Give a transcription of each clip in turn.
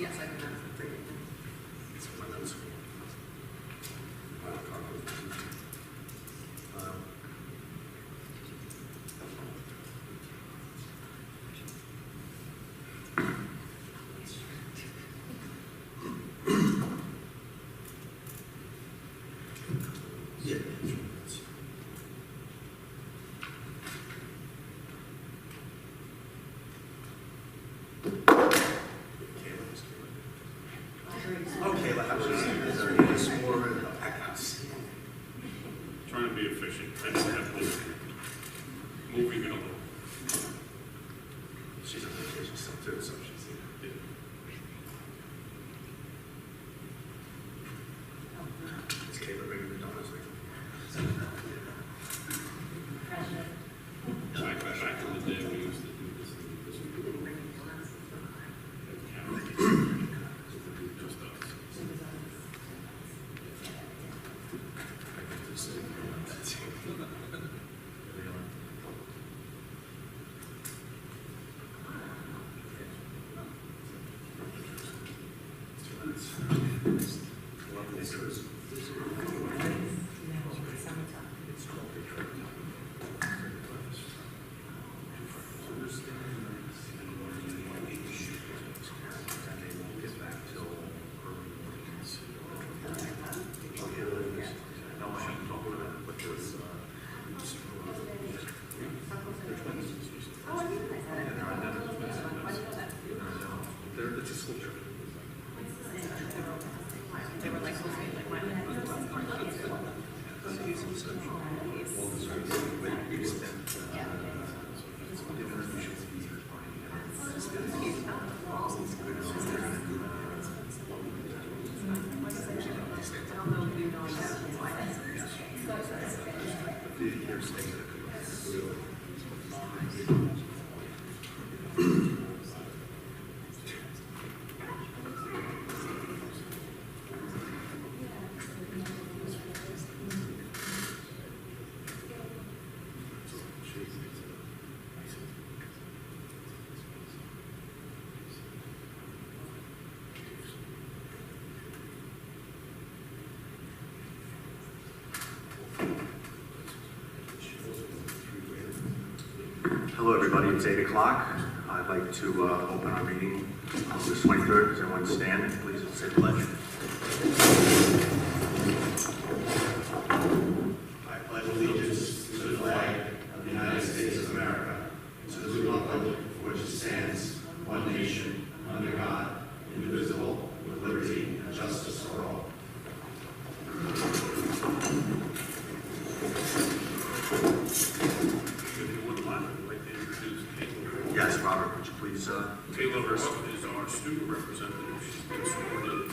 Yes, I can. It's one of those. Yeah. Okay, like I was just saying, is there any more accounts? Trying to be efficient. I just have to moving it along. She's on vacation still too, so she's here. Is Kayla bringing the donuts with Back in the day, we used to do this. Just us. It's a school trip. They were like, Hello, everybody. It's 8 o'clock. I'd like to open our meeting on this 23rd. Does everyone stand and please say the pledge? I pledge allegiance to the flag of the United States of America, and to the republic for which it stands, one nation, under God, indivisible, with liberty and justice for all. Yes, Robert, would you please? Kayla is our student representative. She's been sworn in,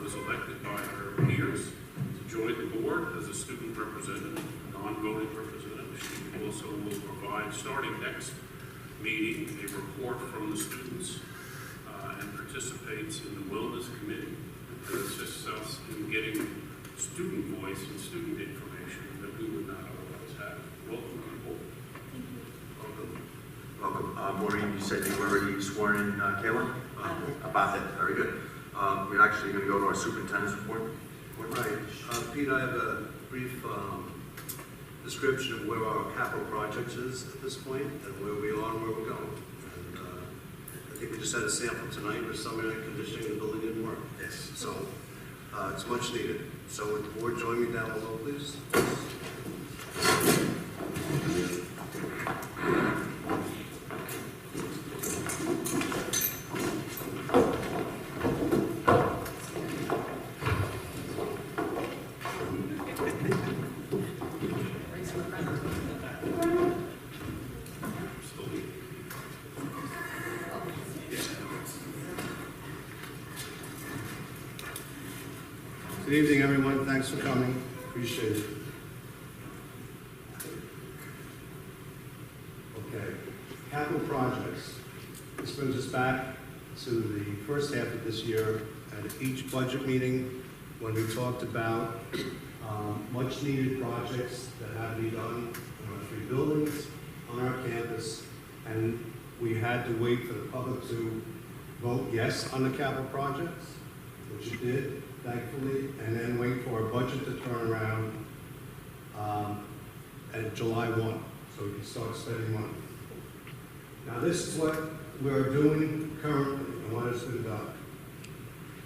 was elected by her peers to join the board as a student representative, non-voting representative. She also will provide, starting next meeting, a report from the students and participates in the wellness committee and assists us in getting student voice and student information that we would not otherwise have. Welcome to the board. Welcome. Maureen, you said you were already sworn in, Kayla? About that, very good. We're actually going to go to our superintendent's report. Right. Pete, I have a brief description of where our capital projects is at this point and where we are and where we're going. And I think we just had a sample tonight where some air conditioning in the building didn't work. Yes. So it's much needed. So would the board join me down below, please? Good evening, everyone. Thanks for coming. Appreciate it. Okay. Capital projects. This brings us back to the first half of this year at each budget meeting when we talked about much needed projects that have to be done in our 3 buildings on our campus, and we had to wait for the public to vote yes on the capital projects, which you did, thankfully, and then wait for our budget to turn around at July 1, so we can start spending money. Now, this is what we're doing currently and what has been done.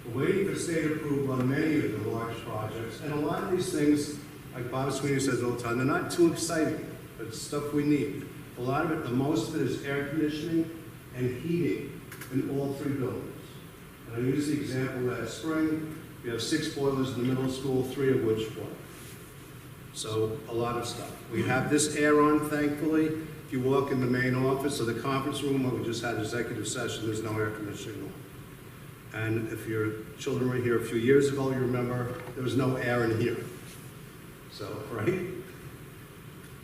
We're waiting for state approval on many of the large projects, and a lot of these things, like Bob Sweeney says all the time, they're not too exciting, but it's stuff we need. A lot of it, the most of it is air conditioning and heating in all 3 buildings. And I used the example last spring. We have 6 boilers in the middle school, 3 of which flood. So a lot of stuff. We have this air on, thankfully. If you walk in the main office or the conference room where we just had executive session, there's no air conditioning on. And if your children were here a few years ago, you remember there was no air in here. So, right?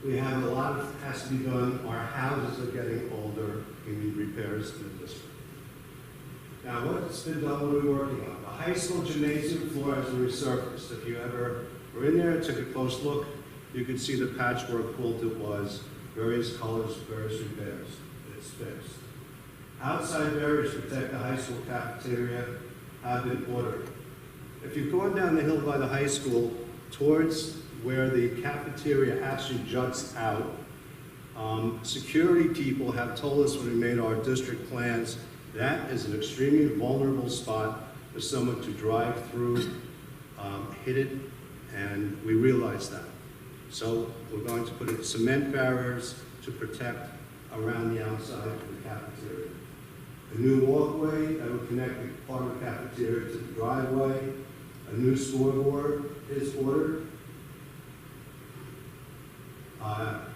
We have a lot of has to be done. Our houses are getting older. We need repairs in the district. Now, what's been done, what are we working on? The high school gymnasium floor has been resurfaced. If you ever were in there and took a close look, you could see the patchwork quilt it was, various colors, various repairs. It's fixed. Outside barriers to protect the high school cafeteria have been ordered. If you've gone down the hill by the high school towards where the cafeteria actually juts out, security people have told us when we made our district plans that is an extremely vulnerable spot for someone to drive through, hit it, and we realize that. So we're going to put in cement barriers to protect around the outside of the cafeteria. A new walkway that will connect the part of the cafeteria to the driveway. A new scoreboard is ordered.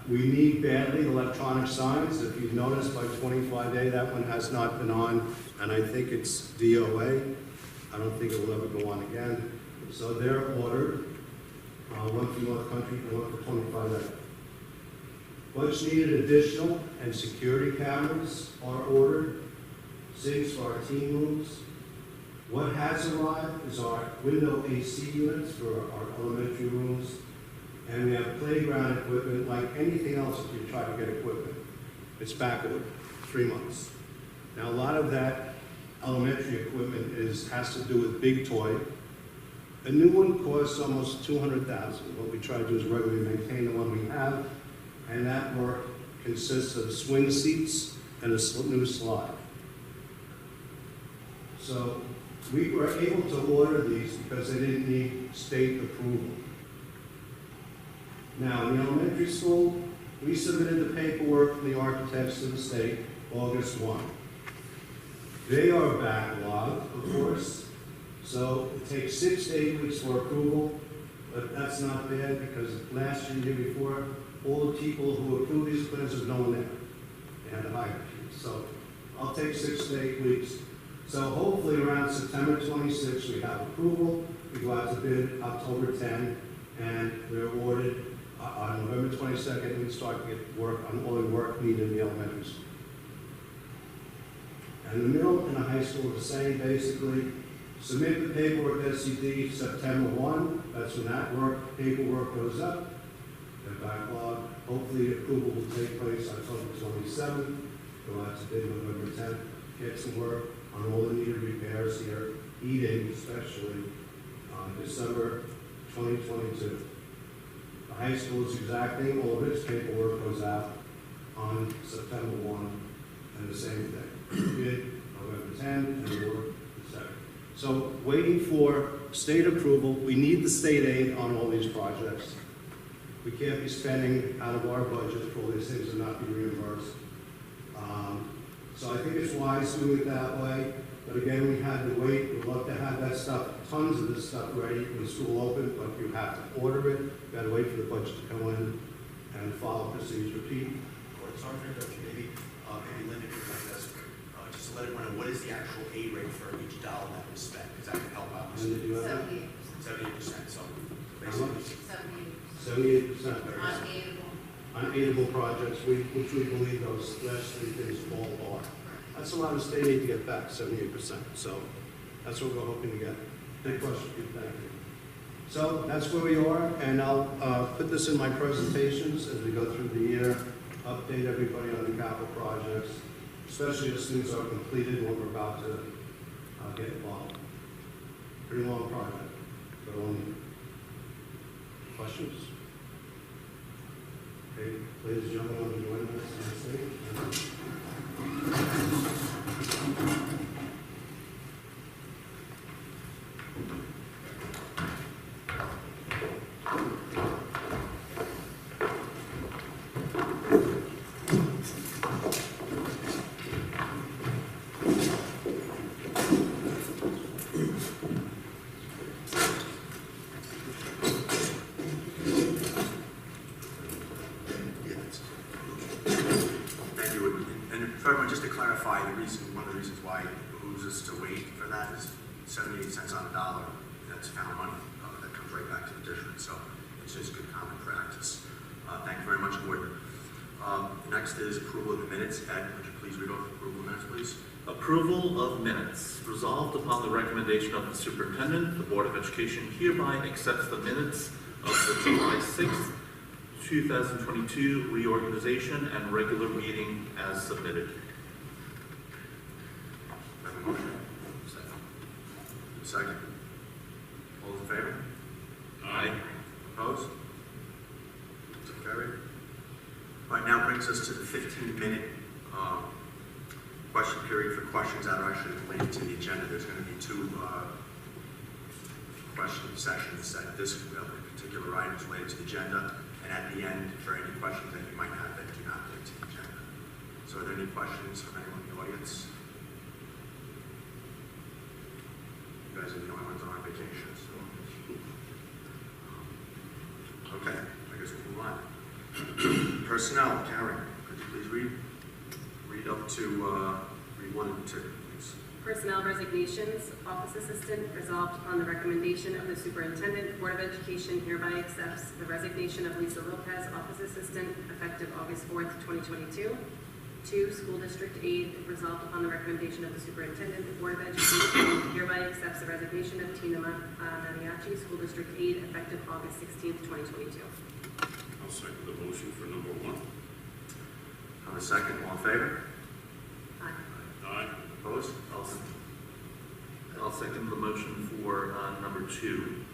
We need badly electronic signs. If you've noticed by 25A, that one has not been on, and I think it's DOA. I don't think it will ever go on again. So they're ordered. One for North Country and one for 25A. What's needed additional and security cameras are ordered. Sinks for our team rooms. What has arrived is our window AC units for our elementary rooms. And we have playground equipment like anything else if you try to get equipment. It's back ordered, 3 months. Now a lot of that elementary equipment has to do with big toy. A new one costs almost $200,000. What we try to do is regularly maintain the one we have, and that work consists of swing seats and a new slide. So we were able to order these because they didn't need state approval. Now, in the elementary school, we submitted the paperwork from the architects to the state August 1. They are backlogged, of course, so it takes 6 to 8 weeks for approval, but that's not bad because last year, the year before, all the people who approved these plans, there's no one there. They had to hire people. So I'll take 6 to 8 weeks. So hopefully around September 26, we have approval. We go out to bid October 10, and we're awarded on November 22nd. We start to get work on all the work needed in the elementary school. And the middle and the high school are the same, basically. Submit the paperwork to SCD September 1. That's when that paperwork goes up. The backlog. Hopefully approval will take place October 27th. Go out to bid November 10th. Get some work on all the needed repairs here, heating especially, December 2022. The high school is exacting, all of its paperwork goes out on September 1, and the same thing. Bid November 10, and work the 2nd. So waiting for state approval. We need the state aid on all these projects. We can't be spending out of our budget for all these things and not be reimbursed. So I think it's wise doing it that way. But again, we had to wait. We'd love to have that stuff, tons of this stuff ready when the school opened, but you have to order it. You've got to wait for the budget to come in and follow procedure. Pete? Or sorry for interrupting, maybe Linda could let us, just to let everyone know, what is the actual aid rate for each dollar that was spent? Because that can help out. Linda, do you have that? 78%, so basically. 78%. Unable. Unaidable projects, which we believe those last 3 things all are. That's a lot of state aid to get back, 78%. So that's what we're hoping to get. Big question, Pete, thank you. So that's where we are, and I'll put this in my presentations as we go through the year, update everybody on the capital projects, especially as things are completed when we're about to get involved. Pretty long project. So, questions? Okay, ladies and gentlemen, I'll be joining us on the stage. Thank you. And for everyone, just to clarify, one of the reasons why it behooves us to wait for that is 78 cents on the dollar. That's found money that comes right back to the district. So it's just good common practice. Thank you very much, Board. Next is approval of the minutes. Ed, would you please read off the approval of minutes, please? Approval of minutes. Resolved upon the recommendation of the superintendent, the Board of Education hereby accepts the minutes of the July 6th, 2022 reorganization and regular meeting as submitted. Have a motion? Second. All those in favor? Aye. Opposed? So carried. All right, now brings us to the 15-minute question period for questions that are actually related to the agenda. There's going to be two question sessions that this particular item is related to the agenda, and at the end, for any questions that you might have that do not relate to the agenda. So are there any questions from anyone in the audience? You guys are the only ones on vacation, so. Okay, I guess we'll move on. Personnel, Karen, could you please read up to, read 1 and 2, please. Personnel resignations, office assistant, resolved upon the recommendation of the superintendent, the Board of Education hereby accepts the resignation of Lisa Lopez, office assistant, effective August 4th, 2022. 2, school district aide, resolved upon the recommendation of the superintendent, the Board of Education hereby accepts the resignation of Tina Maniaci, school district aide, effective August 16th, 2022. I'll second the motion for number 1. A second, all in favor? Aye. Aye. Opposed? I'll second the motion for number 2.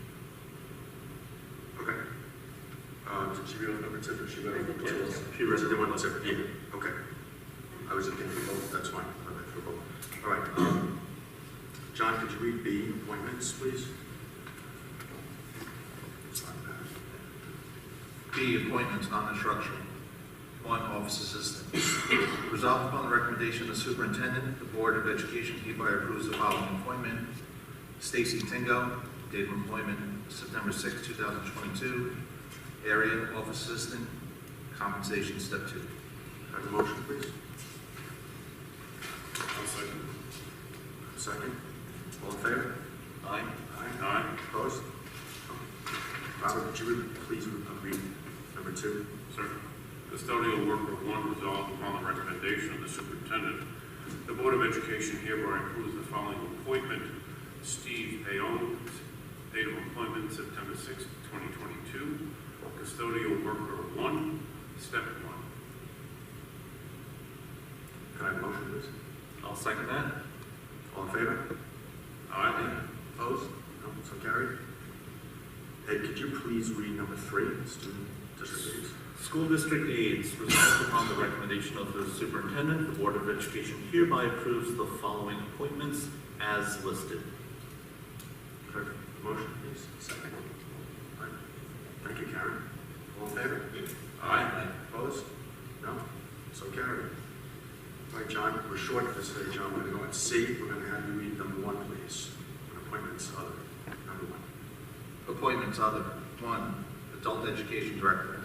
Okay. Did she read off number 2? Or she read off number 2? Yes. She read the one that's there. Yeah. Okay. I was looking for both. That's fine. Okay, for both. All right. John, could you read B, appointments, please? B, appointments, non-instructional. 1, office assistant. Resolved upon the recommendation of the superintendent, the Board of Education hereby approves the following appointment. Stacy Tingo, date of employment September 6, 2022. Area office assistant, compensation step 2. Have a motion, please. I'll second. Second. All in favor? Aye. Aye. Opposed? Robert, could you please read number 2? Sir. Custodial worker 1, resolved upon the recommendation of the superintendent, the Board of Education hereby approves the following appointment. Steve Payon, date of employment September 6, 2022. Custodial worker 1, step 1. Can I have a motion, please? I'll second that. All in favor? Aye. Opposed? No, so carried. Ed, could you please read number 3, student district aides? School district aides. Resolved upon the recommendation of the superintendent, the Board of Education hereby approves the following appointments as listed. Could I have a motion, please? Second. All right. Thank you, Karen. All in favor? Aye. Opposed? No? So carried. All right, John, we're short this day, John. We're going to go at C. We're going to have you read number 1, please. Appointments, other. Number 1. Appointments, other. 1, adult education director.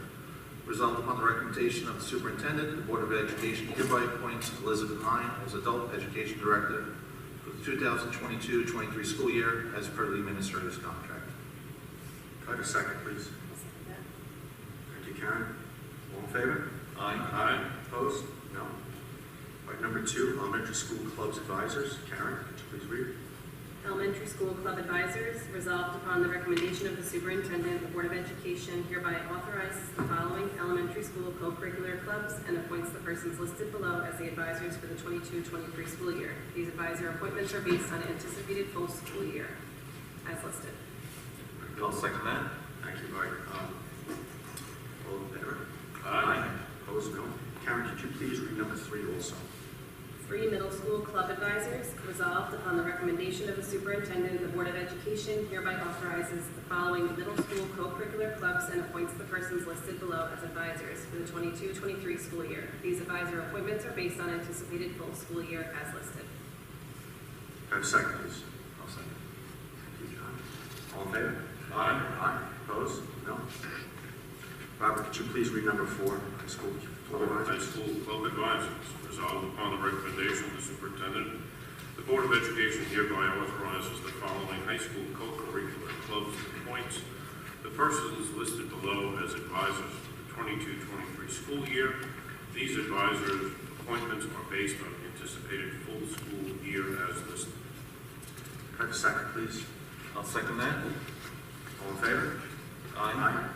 Resolved upon the recommendation of the superintendent, the Board of Education hereby appoints Elizabeth Hine as adult education director for the 2022-23 school year as per the administrator's contract. Could I have a second, please? Thank you, Karen. All in favor? Aye. Aye. Opposed? No. All right, number 2, elementary school clubs advisors. Karen, could you please read? Elementary School Club Advisors, resolved upon the recommendation of the superintendent, the Board of Education hereby authorizes the following elementary school co-curricular clubs and appoints the persons listed below as the advisors for the 22-23 school year. These advisor appointments are based on anticipated full school year, as listed. I'll second that. Thank you, Bart. All in favor? Aye. Opposed, no. Karen, could you please read number 3 also? 3 middle school club advisors, resolved upon the recommendation of the superintendent, the Board of Education hereby authorizes the following middle school co-curricular clubs and appoints the persons listed below as advisors for the 22-23 school year. These advisor appointments are based on anticipated full school year as listed. Have a second, please. I'll second. Thank you, John. All in favor? Aye. Aye. Opposed? No. Robert, could you please read number 4, high school club High advisors? School Club Advisors, resolved upon the recommendation of the superintendent, the Board of Education hereby authorizes the following high school co-curricular clubs and appoints the persons listed below as advisors for the 22-23 school year. These advisors' appointments are based on anticipated full school year as listed. Have a second, please. I'll second that. All in favor? Aye.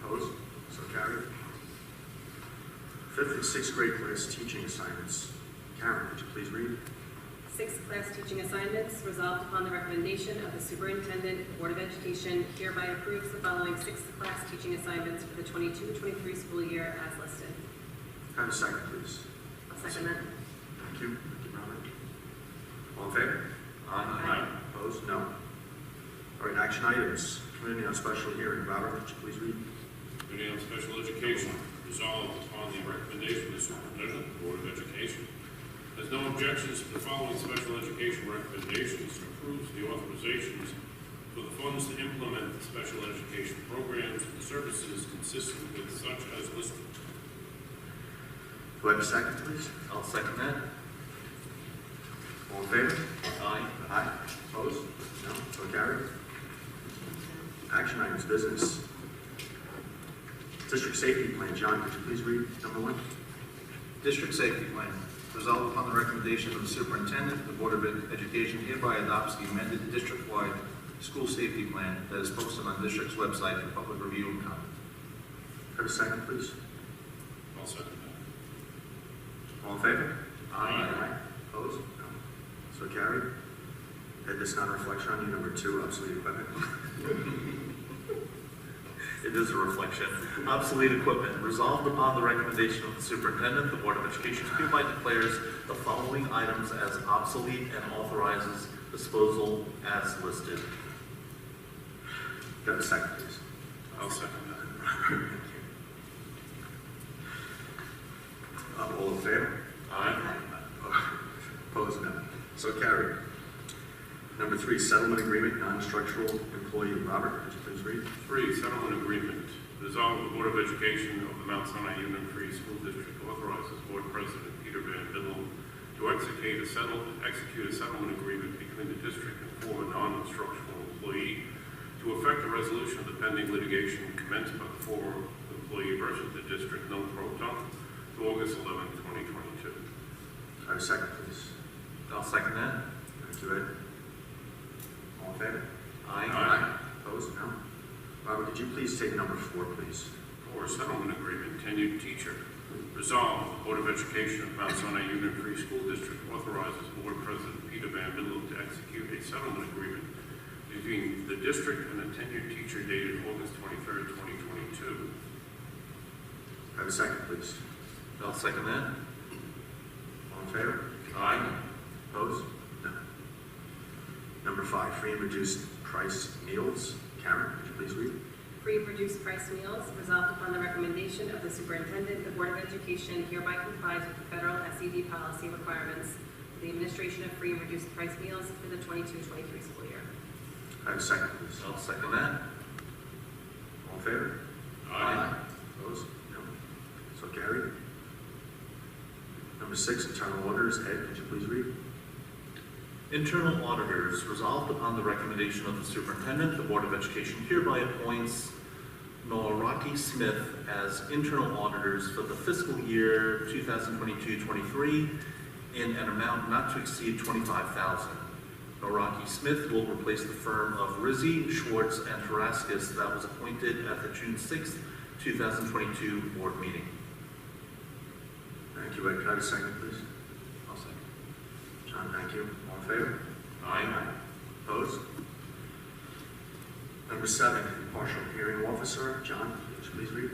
Opposed? So carried. 5th and 6th grade class teaching assignments. Karen, could you please read? 6th class teaching assignments, resolved upon the recommendation of the superintendent, the Board of Education hereby approves the following 6th class teaching assignments for the 22-23 school year as listed. Have a second, please. I'll second that. Thank you. Thank you, Robert. All in favor? Aye. Opposed? No. All right, action items. Committee on Special Hearing. Robert, could you please read? Committee on Special Education, resolved upon the recommendation of the superintendent, the Board of Education, has no objections to the following special education recommendations, and approves the authorizations for the funds to implement the special education programs and services consistent with such as listed. Do I have a second, please? I'll second that. All in favor? Aye. Aye. Opposed? No. So carried. Action items, business. District Safety Plan. John, could you please read number 1? District Safety Plan. Resolved upon the recommendation of the superintendent, the Board of Education hereby adopts the amended district-wide school safety plan that is posted on the district's website for public review and comment. Have a second, please. I'll second that. All in favor? Aye. Opposed? No. So carried. Ed, that's not a reflection on you. Number 2, obsolete equipment. It is a reflection. Obsolete equipment. Resolved upon the recommendation of the superintendent, the Board of Education hereby declares the following items as obsolete and authorizes disposal as listed. Have a second, please. I'll second that. Thank you. All in favor? Aye. Opposed? No. So carried. Number 3, settlement agreement, non-structural employee. Robert, could you please read? 3, settlement agreement. Resolved, the Board of Education of the Mount Sinai Union Free School District authorizes Board President Peter Van Bidlum to execute a settlement agreement between the district and former non-instructional employee to effect a resolution of the pending litigation commenced by the former employee versus the district non pro tem to August 11, 2022. Have a second, please. I'll second that. Thank you, Ed. All in favor? Aye. Opposed? No. Robert, could you please take number 4, please? 4, settlement agreement, tenured teacher. Resolved, the Board of Education of Mount Sinai Union Free School District authorizes Board President Peter Van Bidlum to execute a settlement agreement between the district and a tenured teacher dated August 23, 2022. Have a second, please. I'll second that. All in favor? Aye. Opposed? No. Number 5, free and reduced price meals. Karen, could you please read? Free reduced price meals, resolved upon the recommendation of the superintendent, the Board of Education hereby complies with the federal SED policy requirements for the administration of free and reduced price meals for the 22-23 school year. Have a second, please. I'll second that. All in favor? Aye. Opposed? No. So carried. Number 6, internal auditors. Ed, could you please read? Internal auditors. Resolved upon the recommendation of the superintendent, the Board of Education hereby appoints Noaraki Smith as internal auditors for the fiscal year 2022-23 in an amount not to exceed $25,000. Noraki Smith will replace the firm of Rizzi, Schwartz, and Haraskis that was appointed at the June 6th, 2022 board meeting. Thank you, Ed. Can I have a second, please? I'll second. John, thank you. All in favor? Aye. Opposed? Number 7, impartial hearing officer. John, would you please read?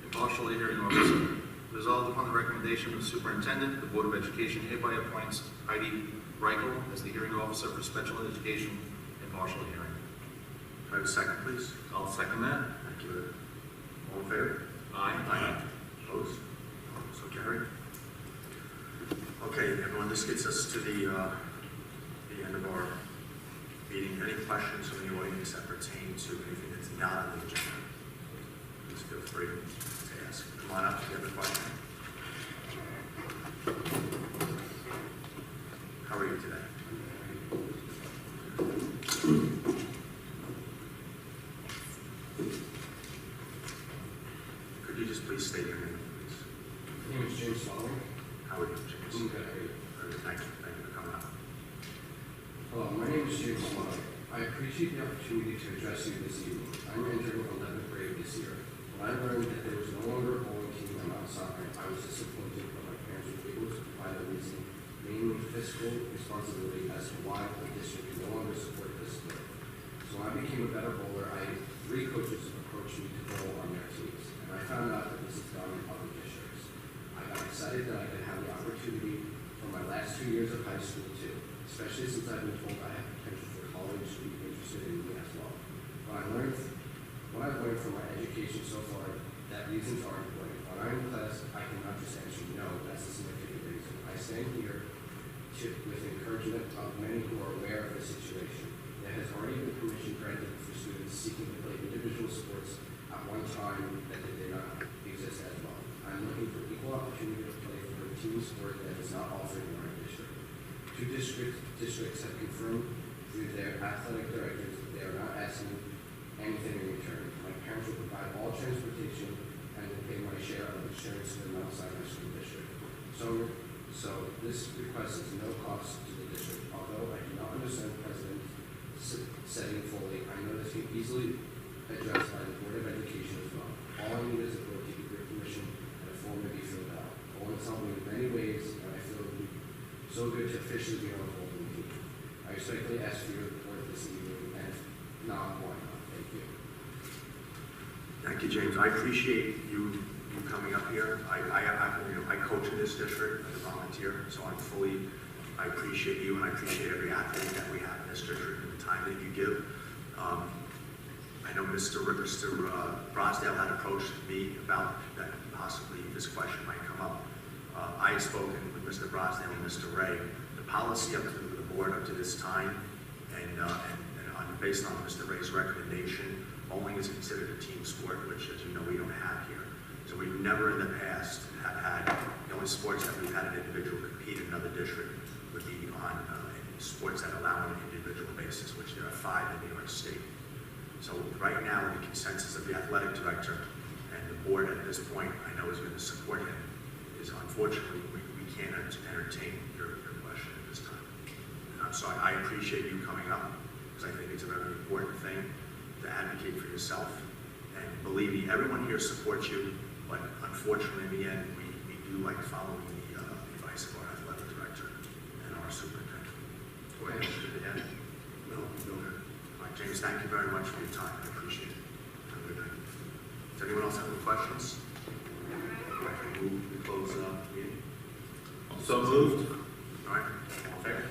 Impartial hearing officer. Resolved upon the recommendation of the superintendent, the Board of Education hereby appoints Heidi Reichel as the hearing officer for special education impartial hearing. Can I have a second, please? I'll second that. Thank you, Ed. All in favor? Aye. Opposed? So carried. Okay, everyone, this gets us to the end of our meeting. Any questions from the audience that pertain to anything that's not on the agenda? Please feel free to ask. Come on up if you have a question. How are you today? Could you just please state your name, please? My name is James Sullivan. How are you, James? I'm good. How are you? Very good. Thank you. Thank you for coming up. Hello, my name is James Sullivan. I appreciate the opportunity to address you this evening. I'm entering 11th grade this year. When I learned that there was no longer a bowling team on Mount Soccer, I was disappointed, but my parents were able to provide a reason, mainly fiscal responsibility, as to why the district can no longer support this sport. So when I became a better bowler, I had 3 coaches approach me to bowl on their teams, and I found out that this is done in other districts. I got excited that I could have the opportunity for my last 2 years of high school too, especially since I've been told I have potential for college to be interested in me as well. What I've learned from my education so far, that reasons are important. When I'm in class, I cannot just answer no, that's a significant reason. I stand here with encouragement of many who are aware of the situation. There has already been permission granted for students seeking to play individual sports at one time that did not exist as well. I'm looking for equal opportunity to play for a team sport that is not offered in our district. 2 districts have confirmed through their athletic directors that they are not asking anything in return. My parents will provide all transportation and will pay my share of insurance to the Mount Sinai School District. So this request is no cost to the district. Although I do not understand the president's setting fully, I know this can easily addressed by the Board of Education as well. All I need is a vote to give your permission and a form to be filled out. Bowling has helped me in many ways, and I feel it would be so good to officially be on the bowling team. I respectfully ask for your support this evening, and if not, why not? Thank you. Thank you, James. I appreciate you coming up here. I coach in this district as a volunteer, so I appreciate you, and I appreciate every athlete that we have in this district and the time that you give. I know Mr. Brosdale had approached me about that possibly this question might come up. I have spoken with Mr. Brosdale and Mr. Ray. The policy up to the board up to this time, and based on Mr. Ray's recommendation, bowling is considered a team sport, which, as you know, we don't have here. So we've never in the past have had, the only sports that we've had an individual compete in another district would be on sports that allow on an individual basis, which there are 5 in New York State. So right now, the consensus of the athletic director and the board at this point, I know is going to support him, is unfortunately, we can't entertain your question at this time. And I'm sorry, I appreciate you coming up, because I think it's a very important thing to advocate for yourself. And believe me, everyone here supports you, but unfortunately, in the end, we do like following the advice of our athletic director and our superintendent. Do I answer to the end? No. All right, James, thank you very much for your time. I appreciate it. Have a good night. Does anyone else have any questions? We close the meeting. So moved. All right, all in favor?